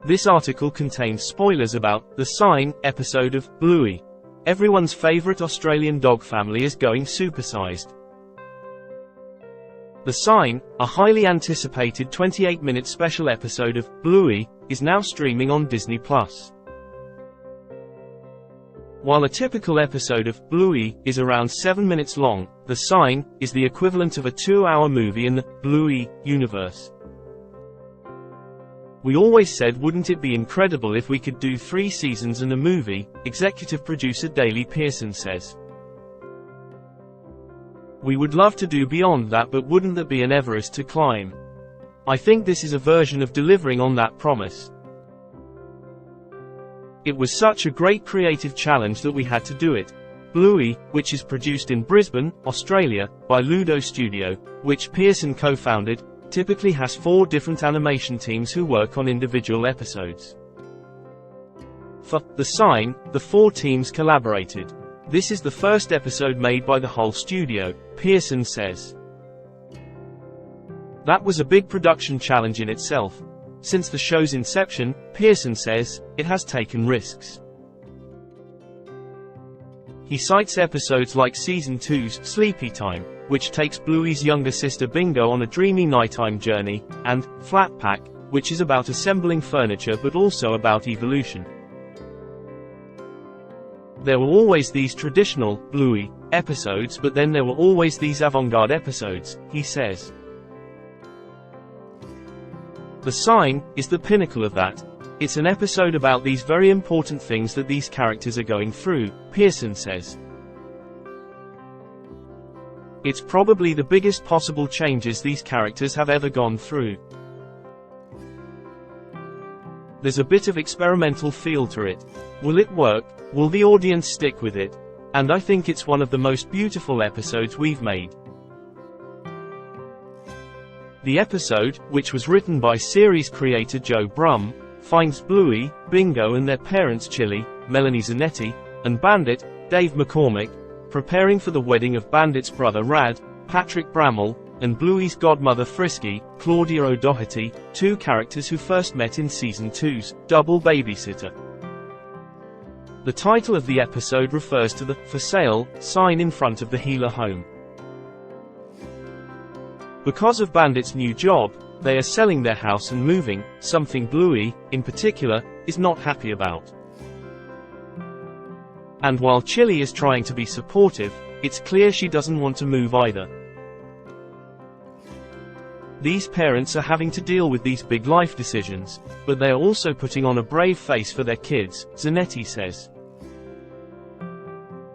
This article contains spoilers about The Sign episode of Bluey. Everyone's favorite Australian dog family is going supersized. The Sign, a highly anticipated 28-minute special episode of Bluey, is now streaming on Disney+. While a typical episode of Bluey is around 7 minutes long, The Sign is the equivalent of a 2-hour movie in the Bluey universe. "We always said wouldn't it be incredible if we could do 3 seasons and a movie," executive producer Daley Pearson says. "We would love to do beyond that, but wouldn't that be an Everest to climb? I think this is a version of delivering on that promise. It was such a great creative challenge that we had to do it." Bluey, which is produced in Brisbane, Australia, by Ludo Studio, which Pearson co-founded, typically has 4 different animation teams who work on individual episodes. For The Sign, the 4 teams collaborated. "This is the first episode made by the whole studio," Pearson says. "That was a big production challenge in itself. Since the show's inception," Pearson says, "it has taken risks." He cites episodes like Season 2's Sleepy Time, which takes Bluey's younger sister Bingo on a dreamy nighttime journey, and Flat Pack, which is about assembling furniture but also about evolution. "There were always these traditional Bluey episodes, but then there were always these avant-garde episodes," he says. The Sign is the pinnacle of that. It's an episode about these very important things that these characters are going through, Pearson says. "It's probably the biggest possible changes these characters have ever gone through. There's a bit of experimental feel to it. Will it work? Will the audience stick with it? And I think it's one of the most beautiful episodes we've made." The episode, which was written by series creator Joe Brumm, finds Bluey, Bingo and their parents Chili, Melanie Zanetti, and Bandit, Dave McCormick, preparing for the wedding of Bandit's brother Rad, Patrick Bramall, and Bluey's godmother Frisky, Claudia O'Doherty, 2 characters who first met in Season 2's Double Babysitter. The title of the episode refers to the "For Sale" sign in front of the Healer home. Because of Bandit's new job, they are selling their house and moving, something Bluey, in particular, is not happy about. And while Chili is trying to be supportive, it's clear she doesn't want to move either. These parents are having to deal with these big life decisions, but they are also putting on a brave face for their kids, Zanetti says.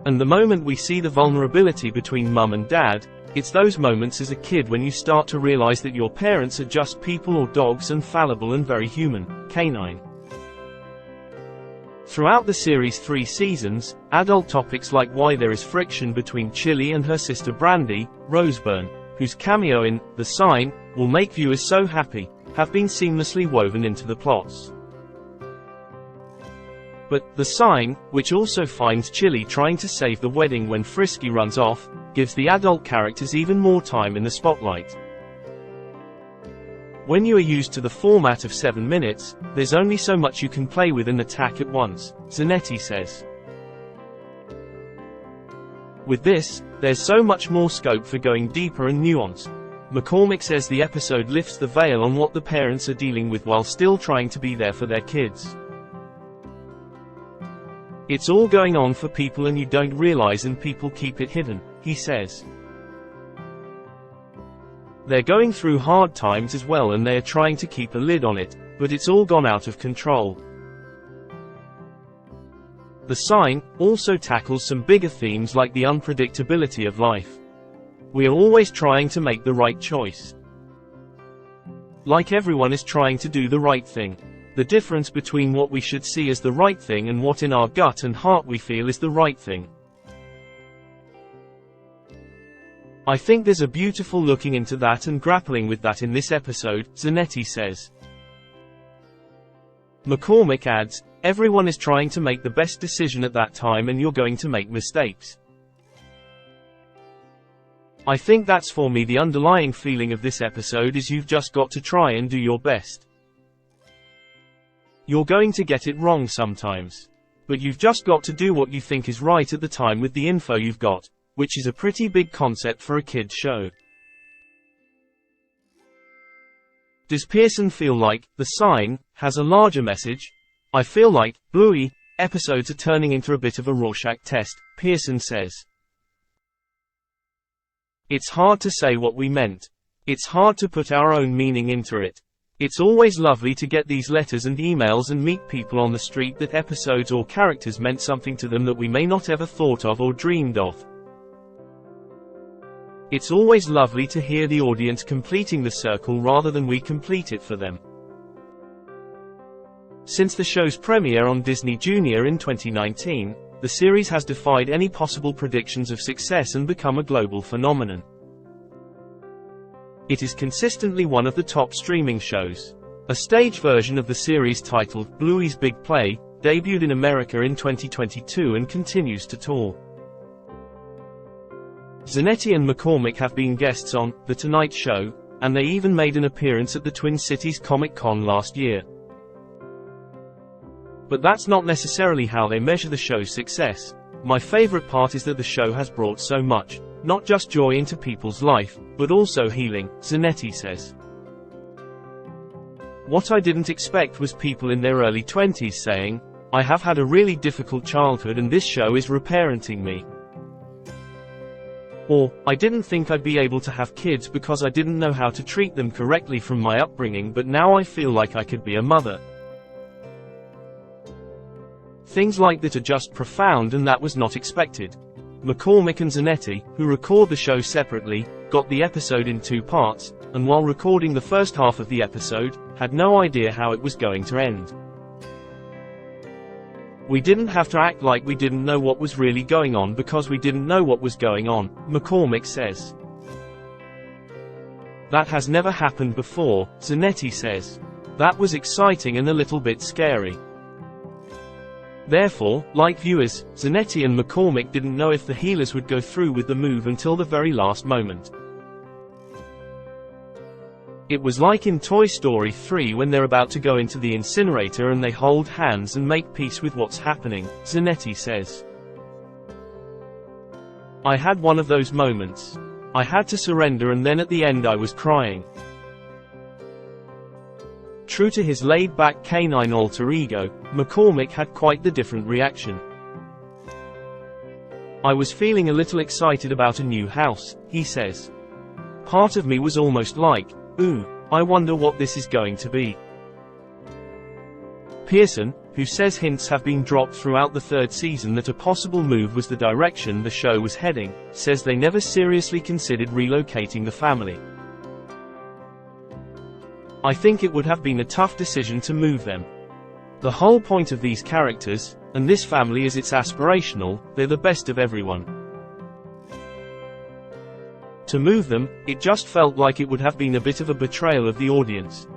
"And the moment we see the vulnerability between mum and dad, it's those moments as a kid when you start to realize that your parents are just people or dogs and fallible and very human, canine." Throughout the series' 3 seasons, adult topics like why there is friction between Chili and her sister Brandy, Roseburn, whose cameo in The Sign will make viewers so happy, have been seamlessly woven into the plots. But The Sign, which also finds Chili trying to save the wedding when Frisky runs off, gives the adult characters even more time in the spotlight. "When you are used to the format of 7 minutes, there's only so much you can play with and attack at once," Zanetti says. "With this, there's so much more scope for going deeper and nuanced." McCormick says the episode lifts the veil on what the parents are dealing with while still trying to be there for their kids. "It's all going on for people and you don't realize, and people keep it hidden," he says. "They're going through hard times as well and they are trying to keep a lid on it, but it's all gone out of control." The Sign also tackles some bigger themes like the unpredictability of life. We are always trying to make the right choice. Like everyone is trying to do the right thing. The difference between what we should see as the right thing and what in our gut and heart we feel is the right thing. I think there's a beautiful looking into that and grappling with that in this episode, Zanetti says. McCormick adds, "Everyone is trying to make the best decision at that time and you're going to make mistakes. I think that's for me the underlying feeling of this episode is you've just got to try and do your best. You're going to get it wrong sometimes. But you've just got to do what you think is right at the time with the info you've got, which is a pretty big concept for a kid's show. Does Pearson feel like The Sign has a larger message? I feel like Bluey episodes are turning into a bit of a Rorschach test, Pearson says. It's hard to say what we meant. It's hard to put our own meaning into it. It's always lovely to get these letters and emails and meet people on the street that episodes or characters meant something to them that we may not ever thought of or dreamed of. It's always lovely to hear the audience completing the circle rather than we complete it for them. Since the show's premiere on Disney Junior in 2019, the series has defied any possible predictions of success and become a global phenomenon. It is consistently one of the top streaming shows. A stage version of the series titled Bluey's Big Play debuted in America in 2022 and continues to tour. Zanetti and McCormick have been guests on The Tonight Show, and they even made an appearance at the Twin Cities Comic-Con last year. But that's not necessarily how they measure the show's success. My favorite part is that the show has brought so much, not just joy into people's life, but also healing, Zanetti says. What I didn't expect was people in their early 20s saying, I have had a really difficult childhood and this show is reparenting me. Or, I didn't think I'd be able to have kids because I didn't know how to treat them correctly from my upbringing, but now I feel like I could be a mother. Things like that are just profound, and that was not expected. McCormick and Zanetti, who record the show separately, got the episode in 2 parts, and while recording the first half of the episode, had no idea how it was going to end. We didn't have to act like we didn't know what was really going on because we didn't know what was going on, McCormick says. That has never happened before, Zanetti says. That was exciting and a little bit scary. Therefore, like viewers, Zanetti and McCormick didn't know if the healers would go through with the move until the very last moment. It was like in Toy Story 3 when they're about to go into the incinerator and they hold hands and make peace with what's happening, Zanetti says. I had one of those moments. I had to surrender, and then at the end I was crying. True to his laid-back canine alter ego, McCormick had quite the different reaction. I was feeling a little excited about a new house, he says. Part of me was almost like, ooh, I wonder what this is going to be. Pearson, who says hints have been dropped throughout the 3rd season that a possible move was the direction the show was heading, says they never seriously considered relocating the family. I think it would have been a tough decision to move them. The whole point of these characters, and this family, is it's aspirational, they're the best of everyone. To move them, it just felt like it would have been a bit of a betrayal of the audience.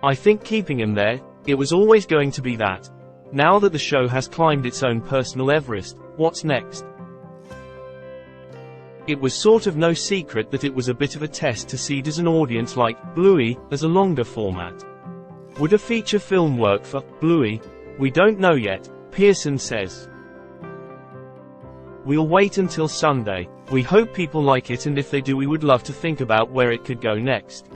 I think keeping him there, it was always going to be that. Now that the show has climbed its own personal Everest, what's next? It was sort of no secret that it was a bit of a test to see does an audience like Bluey as a longer format. Would a feature film work for Bluey? We don't know yet, Pearson says. We'll wait until Sunday. We hope people like it, and if they do, we would love to think about where it could go next.